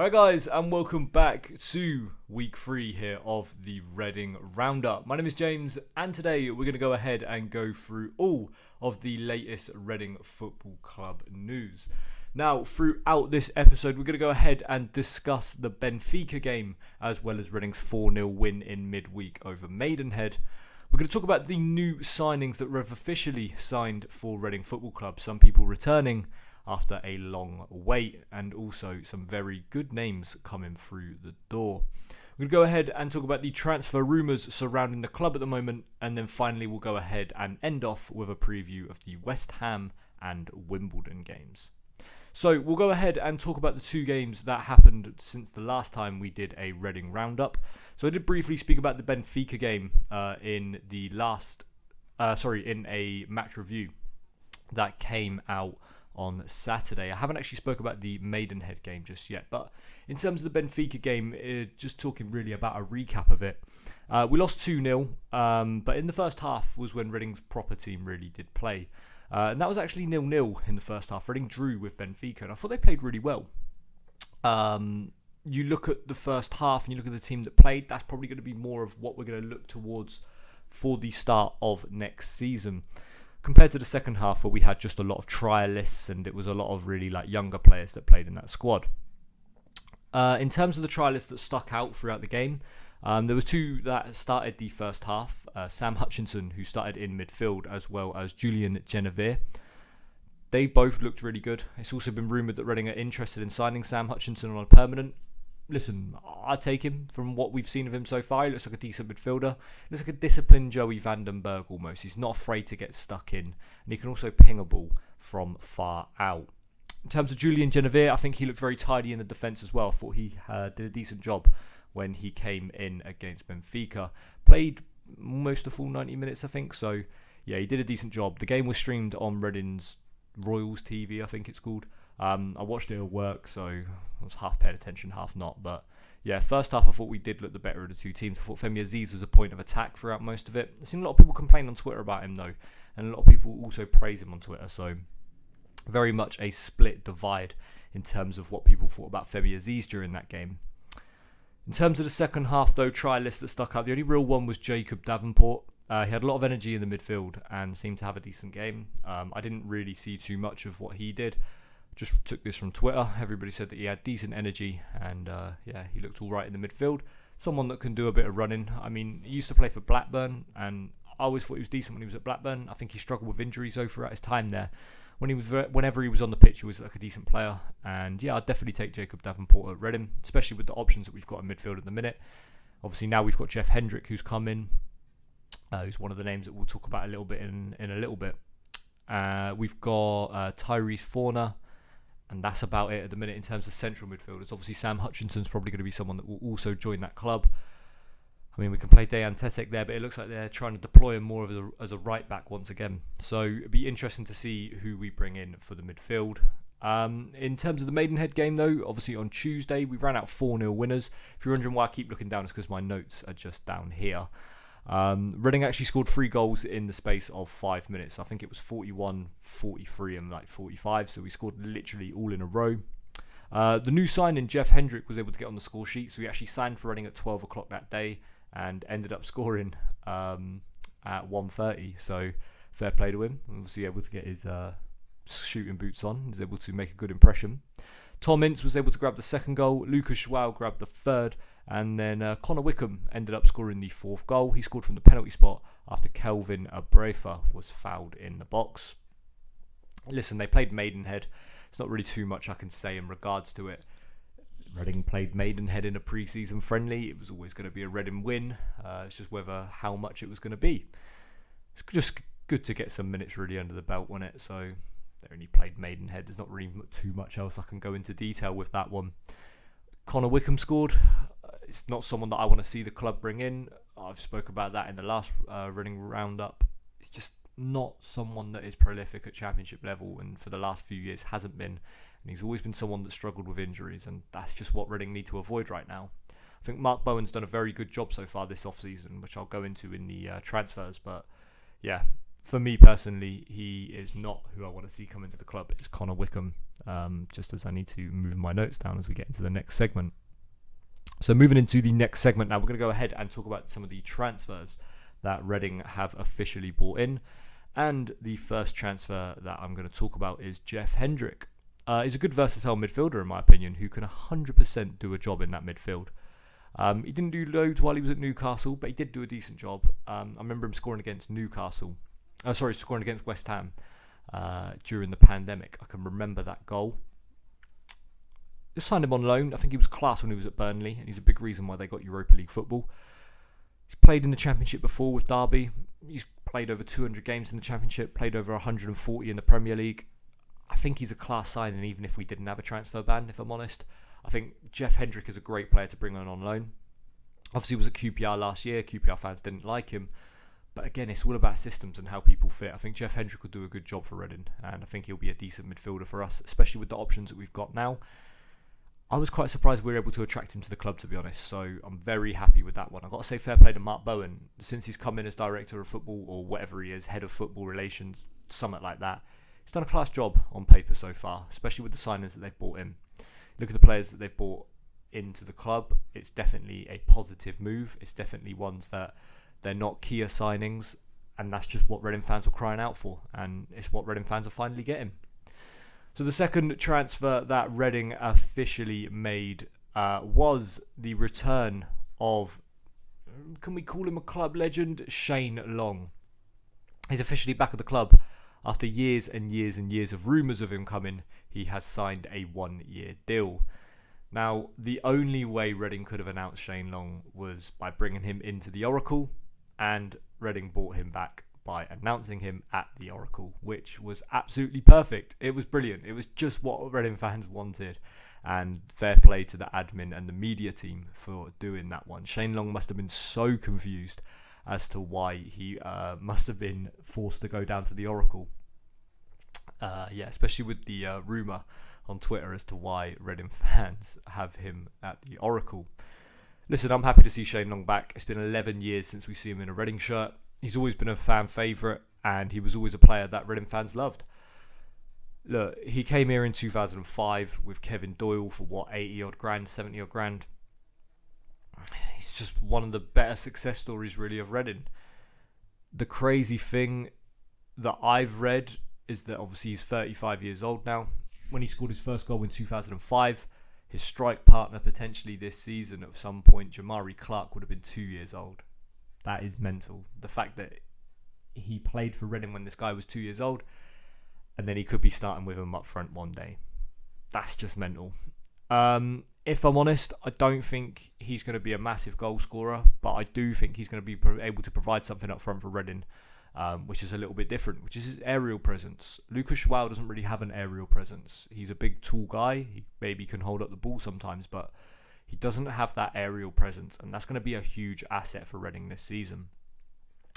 Hi guys, and welcome back to week 3 here of the Reading Roundup. My name is James, and today we're going to go ahead and go through all of the latest Reading Football Club news. Now, throughout this episode, we're going to go ahead and discuss the Benfica game, as well as Reading's 4-0 win in midweek over Maidenhead. We're going to talk about the new signings that have officially signed for Reading Football Club, some people returning after a long wait, and also some very good names coming through the door. We're going to go ahead and talk about the transfer rumours surrounding the club at the moment, and then finally we'll go ahead and end off with a preview of the West Ham and Wimbledon games. So we'll go ahead and talk about the two games that happened since the last time we did a Reading Roundup. So I did briefly speak about the Benfica game in a match review that came out on Saturday. I haven't actually spoke about the Maidenhead game just yet, but in terms of the Benfica game, just talking really about a recap of it. We lost 2-0, but in the first half was when Reading's proper team really did play. And that was actually 0-0 in the first half. Reading drew with Benfica, and I thought they played really well. You look at the first half and you look at the team that played, that's probably going to be more of what we're going to look towards for the start of next season, compared to the second half where we had just a lot of trialists and it was a lot of really younger players that played in that squad. In terms of the trialists that stuck out throughout the game, there was two that started the first half. Sam Hutchinson, who started in midfield, as well as Julian Genevieve. They both looked really good. It's also been rumoured that Reading are interested in signing Sam Hutchinson on a permanent. Listen, I'd take him from what we've seen of him so far. He looks like a decent midfielder. He looks like a disciplined Joey Vandenberg almost. He's not afraid to get stuck in, and he can also ping a ball from far out. In terms of Julian Genevieve, I think he looked very tidy in the defence as well. I thought he did a decent job when he came in against Benfica. Played almost a full 90 minutes, I think. So, yeah, he did a decent job. The game was streamed on Reading's Royals TV, I think it's called. I watched it at work, so I was half paying attention, half not. But yeah, first half I thought we did look the better of the two teams. I thought Femi Aziz was a point of attack throughout most of it. I've seen a lot of people complain on Twitter about him though, and a lot of people also praise him on Twitter. So very much a split divide in terms of what people thought about Femi Aziz during that game. In terms of the second half though, trialists that stuck out, the only real one was Jacob Davenport. He had a lot of energy in the midfield and seemed to have a decent game. I didn't really see too much of what he did. Just took this from Twitter. Everybody said that he had decent energy and he looked all right in the midfield. Someone that can do a bit of running. I mean, he used to play for Blackburn and I always thought he was decent when he was at Blackburn. I think he struggled with injuries though throughout his time there. Whenever he was on the pitch, he was like a decent player. And yeah, I'd definitely take Jacob Davenport at Reading, especially with the options that we've got in midfield at the minute. Obviously now we've got Jeff Hendrick who's come in. Who's one of the names that we'll talk about a little bit in a little bit. We've got Tyrese Forner, and that's about it at the minute in terms of central midfielders. Obviously, Sam Hutchinson's probably going to be someone that will also join that club. I mean, we can play Dejan Tetek there, but it looks like they're trying to deploy him more as a right back once again. So it'd be interesting to see who we bring in for the midfield. In terms of the Maidenhead game, though, obviously on Tuesday, we ran out 4-0 winners. If you're wondering why I keep looking down, it's because my notes are just down here. Reading actually scored 3 goals in the space of 5 minutes. I think it was 41, 43 and 45, so we scored literally all in a row. The new signing, Jeff Hendrick, was able to get on the score sheet, so he actually signed for Reading at 12 o'clock that day and ended up scoring at 1:30, so fair play to him. Obviously able to get his shooting boots on. He was able to make a good impression. Tom Ince was able to grab the second goal. Lucas Schwal grabbed the third. And then Connor Wickham ended up scoring the 4th goal. He scored from the penalty spot after Kelvin Abrefa was fouled in the box. Listen, they played Maidenhead. There's not really too much I can say in regards to it. Reading played Maidenhead in a pre-season friendly. It was always going to be a Reading win. It's just how much it was going to be. It's just good to get some minutes really under the belt, wasn't it? So they only played Maidenhead. There's not really too much else I can go into detail with that one. Connor Wickham scored. It's not someone that I want to see the club bring in. I've spoke about that in the last Reading Roundup. It's just not someone that is prolific at championship level, and for the last few years hasn't been. And he's always been someone that struggled with injuries, and that's just what Reading need to avoid right now. I think Mark Bowen's done a very good job so far this off-season, which I'll go into in the transfers. But yeah, for me personally, he is not who I want to see come into the club. It's Connor Wickham, just as I need to move my notes down as we get into the next segment. So moving into the next segment now, we're going to go ahead and talk about some of the transfers that Reading have officially brought in. And the first transfer that I'm going to talk about is Jeff Hendrick. He's a good versatile midfielder in my opinion, who can 100% do a job in that midfield. He didn't do loads while he was at Newcastle, but he did do a decent job. I remember him scoring against scoring against West Ham during the pandemic. I can remember that goal. They signed him on loan. I think he was class when he was at Burnley, and he's a big reason why they got Europa League football. He's played in the Championship before with Derby. He's played over 200 games in the Championship, played over 140 in the Premier League. I think he's a class signing, even if we didn't have a transfer ban, if I'm honest. I think Jeff Hendrick is a great player to bring on loan. Obviously, he was at QPR last year. QPR fans didn't like him. But again, it's all about systems and how people fit. I think Jeff Hendrick will do a good job for Reading, and I think he'll be a decent midfielder for us, especially with the options that we've got now. I was quite surprised we were able to attract him to the club, to be honest, so I'm very happy with that one. I've got to say fair play to Mark Bowen. Since he's come in as director of football, or whatever he is, head of football relations, something like that, he's done a class job on paper so far, especially with the signings that they've brought in. Look at the players that they've brought into the club. It's definitely a positive move. It's definitely ones that they're not Kia signings, and that's just what Reading fans were crying out for, and it's what Reading fans are finally getting. So the second transfer that Reading officially made was the return of, can we call him a club legend, Shane Long. He's officially back at the club. After years and years and years of rumours of him coming, he has signed a 1-year deal. Now, the only way Reading could have announced Shane Long was by bringing him into the Oracle, and Reading brought him back by announcing him at the Oracle, which was absolutely perfect. It was brilliant. It was just what Reading fans wanted, and fair play to the admin and the media team for doing that one. Shane Long must have been so confused as to why he must have been forced to go down to the Oracle. Especially with the rumour on Twitter as to why Reading fans have him at the Oracle. Listen, I'm happy to see Shane Long back. It's been 11 years since we've seen him in a Reading shirt. He's always been a fan favourite, and he was always a player that Reading fans loved. Look, he came here in 2005 with Kevin Doyle for 80 odd grand, 70 odd grand. He's just one of the better success stories really of Reading. The crazy thing that I've read is that obviously he's 35 years old now. When he scored his first goal in 2005, his strike partner potentially this season at some point, Jamari Clark, would have been 2 years old. That is mental. The fact that he played for Reading when this guy was 2 years old, and then he could be starting with him up front one day. That's just mental. If I'm honest, I don't think he's going to be a massive goal scorer, but I do think he's going to be able to provide something up front for Reading, which is a little bit different, which is his aerial presence. Lucas Schwal doesn't really have an aerial presence. He's a big, tall guy. He maybe can hold up the ball sometimes, but he doesn't have that aerial presence, and that's going to be a huge asset for Reading this season.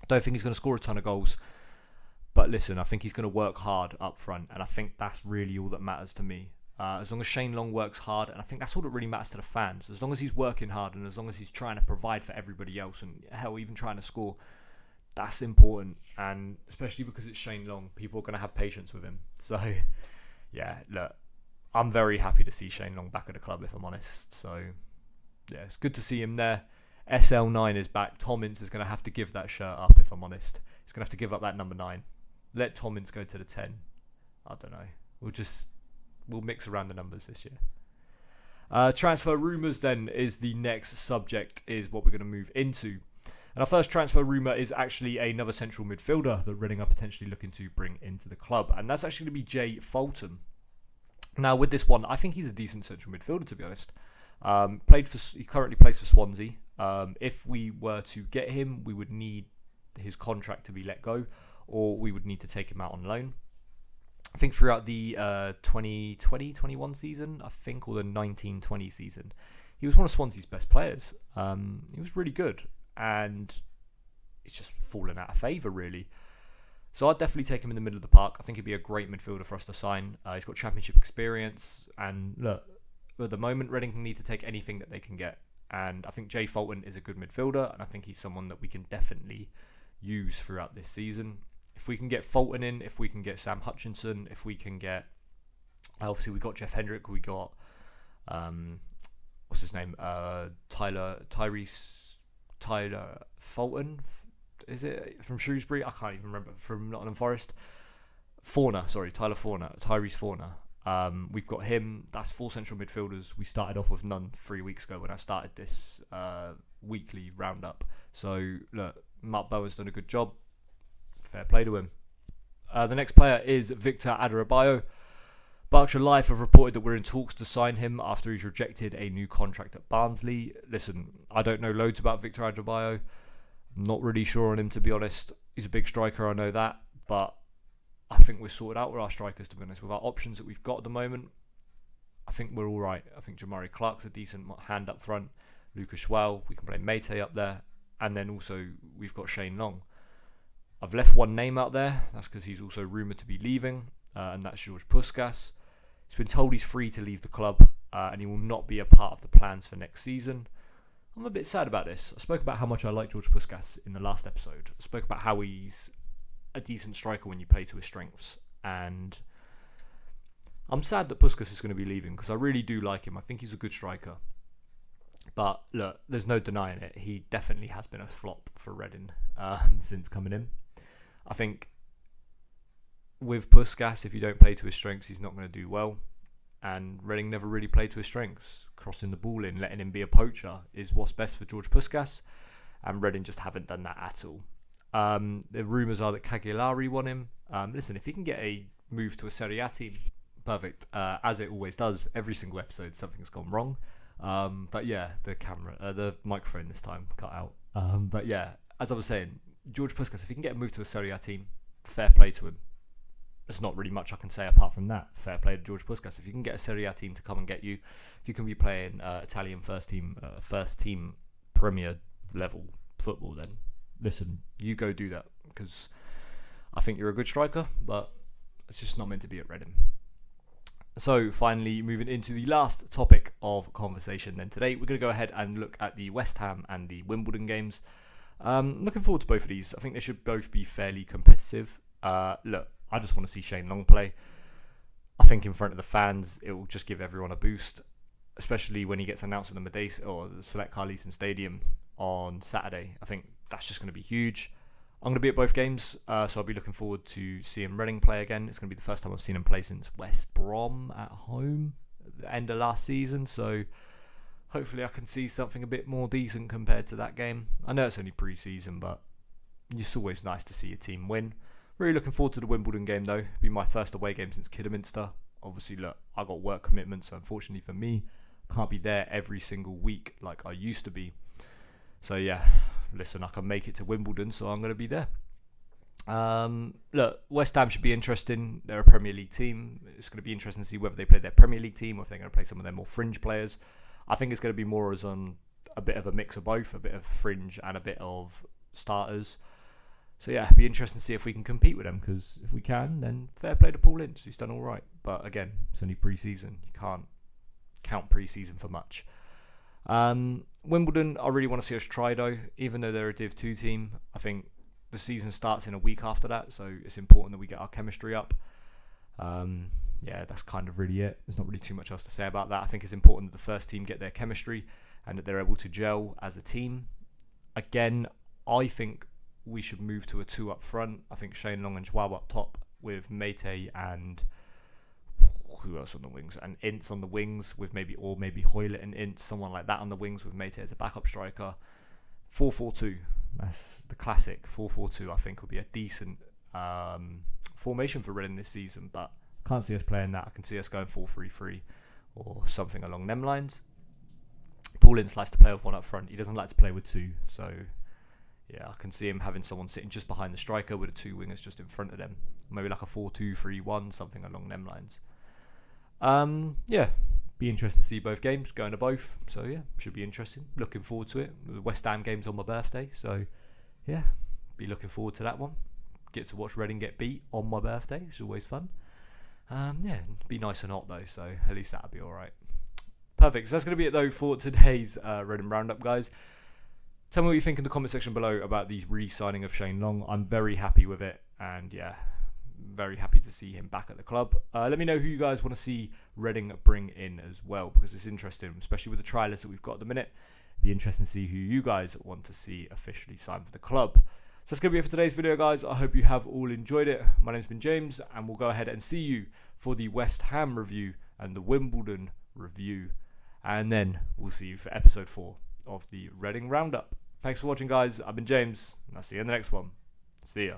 I don't think he's going to score a ton of goals, but listen, I think he's going to work hard up front, and I think that's really all that matters to me. As long as Shane Long works hard, and I think that's all that really matters to the fans. As long as he's working hard, and as long as he's trying to provide for everybody else, and hell, even trying to score, that's important. And especially because it's Shane Long, people are going to have patience with him. So, yeah, look, I'm very happy to see Shane Long back at the club, if I'm honest. So, yeah, it's good to see him there. SL9 is back. Tom Ince is going to have to give that shirt up, if I'm honest. He's going to have to give up that number 9. Let Tom Ince go to the 10. I don't know. We'll mix around the numbers this year. Transfer rumours then is the next subject, is what we're going to move into. And our first transfer rumour is actually another central midfielder that Reading are potentially looking to bring into the club. And that's actually going to be Jay Fulton. Now, with this one, I think he's a decent central midfielder, to be honest. He currently plays for Swansea. If we were to get him, we would need his contract to be let go, or we would need to take him out on loan. I think throughout the 2020-21 season, or the 19-20 season, he was one of Swansea's best players. He was really good, and it's just fallen out of favour, really. So I'd definitely take him in the middle of the park. I think he'd be a great midfielder for us to sign. He's got championship experience, and look, at the moment, Reading need to take anything that they can get. And I think Jay Fulton is a good midfielder, and I think he's someone that we can definitely use throughout this season. If we can get Fulton in, if we can get Sam Hutchinson, if we can get, obviously we got Jeff Hendrick, we got what's his name, Tyler Fulton, is it from Shrewsbury? I can't even remember. From Nottingham Forest, Tyrese Forner. We've got him. That's 4 central midfielders. We started off with none 3 weeks ago when I started this weekly roundup. So look, Mark Bowen's done a good job. Fair play to him. The next player is Victor Adebayo. Berkshire Life have reported that we're in talks to sign him after he's rejected a new contract at Barnsley. Listen, I don't know loads about Victor Adebayo. I'm not really sure on him, to be honest. He's a big striker, I know that, but I think we're sorted out with our strikers, to be honest. With our options that we've got at the moment, I think we're all right. I think Jamari Clark's a decent hand up front. Lucas Schwell, we can play Mate up there. And then also, we've got Shane Long. I've left one name out there. That's because he's also rumoured to be leaving, and that's George Puskas. He's been told he's free to leave the club, and he will not be a part of the plans for next season. I'm a bit sad about this. I spoke about how much I like George Puskas in the last episode. I spoke about how he's a decent striker when you play to his strengths, and I'm sad that Puskas is going to be leaving because I really do like him. I think he's a good striker, but look, there's no denying it. He definitely has been a flop for Reading since coming in. I think with Puskas, if you don't play to his strengths, he's not going to do well. And Reading never really played to his strengths. Crossing the ball in, letting him be a poacher is what's best for George Puskas. And Reading just haven't done that at all. The rumours are that Cagliari want him. Listen, if he can get a move to a Serie A team, perfect. As it always does, every single episode something's gone wrong. But yeah, the microphone this time cut out. But yeah, as I was saying, George Puskas, if he can get a move to a Serie A team, fair play to him. There's not really much I can say apart from that. Fair play to George Puskas. If you can get a Serie A team to come and get you, if you can be playing Italian first team Premier level football, then listen, you go do that, because I think you're a good striker, but it's just not meant to be at Reading. So finally, moving into the last topic of conversation then today, we're going to go ahead and look at the West Ham and the Wimbledon games. Looking forward to both of these. I think they should both be fairly competitive. Look, I just want to see Shane Long play. I think in front of the fans, it will just give everyone a boost, especially when he gets announced in the Medeis or the Select Carlisen Stadium on Saturday. I think that's just going to be huge. I'm going to be at both games, so I'll be looking forward to seeing Reading play again. It's going to be the first time I've seen him play since West Brom at home at the end of last season, so hopefully I can see something a bit more decent compared to that game. I know it's only pre-season, but it's always nice to see a team win. Really looking forward to the Wimbledon game though. It'll be my first away game since Kidderminster. Obviously, look, I got work commitments, so unfortunately for me, I can't be there every single week like I used to be. So yeah, listen, I can make it to Wimbledon, so I'm going to be there. Look, West Ham should be interesting. They're a Premier League team. It's going to be interesting to see whether they play their Premier League team or if they're going to play some of their more fringe players. I think it's going to be more as on a bit of a mix of both, a bit of fringe and a bit of starters. So yeah, it'll be interesting to see if we can compete with them, because if we can, then fair play to Paul Ince. He's done all right. But again, it's only pre-season. You can't count pre-season for much. Wimbledon, I really want to see us try though. Even though they're a Div 2 team, I think the season starts in a week after that, so it's important that we get our chemistry up. Yeah, that's kind of really it. There's not really too much else to say about that. I think it's important that the first team get their chemistry and that they're able to gel as a team. Again, I think we should move to a 2 up front. I think Shane Long and Joao up top with Mate and who else on the wings? And Ince on the wings with maybe Hoylett and Ince, someone like that on the wings with Mate as a backup striker. 4-4-2. That's the classic 4-4-2. I think would be a decent formation for Reading this season, but can't see us playing that. I can see us going 4-3-3 or something along them lines. Paul Ince likes to play with one up front. He doesn't like to play with two, so yeah, I can see him having someone sitting just behind the striker with the two wingers just in front of them. Maybe like a 4-2-3-1, something along them lines. Yeah, be interesting to see both games, going to both. So yeah, should be interesting. Looking forward to it. The West Ham game's on my birthday, so yeah, be looking forward to that one. Get to watch Reading get beat on my birthday. It's always fun. Yeah, be nice and hot though, so at least that'll be alright. Perfect. So that's going to be it though for today's Reading Roundup, guys. Tell me what you think in the comment section below about the re-signing of Shane Long. I'm very happy with it, and yeah, very happy to see him back at the club. Let me know who you guys want to see Reading bring in as well, because it's interesting, especially with the trial list that we've got at the minute. It'd be interesting to see who you guys want to see officially sign for the club. So that's going to be it for today's video, guys. I hope you have all enjoyed it. My name's been James, and we'll go ahead and see you for the West Ham review and the Wimbledon review. And then we'll see you for episode 4 of the Reading Roundup. Thanks for watching, guys. I've been James, and I'll see you in the next one. See ya.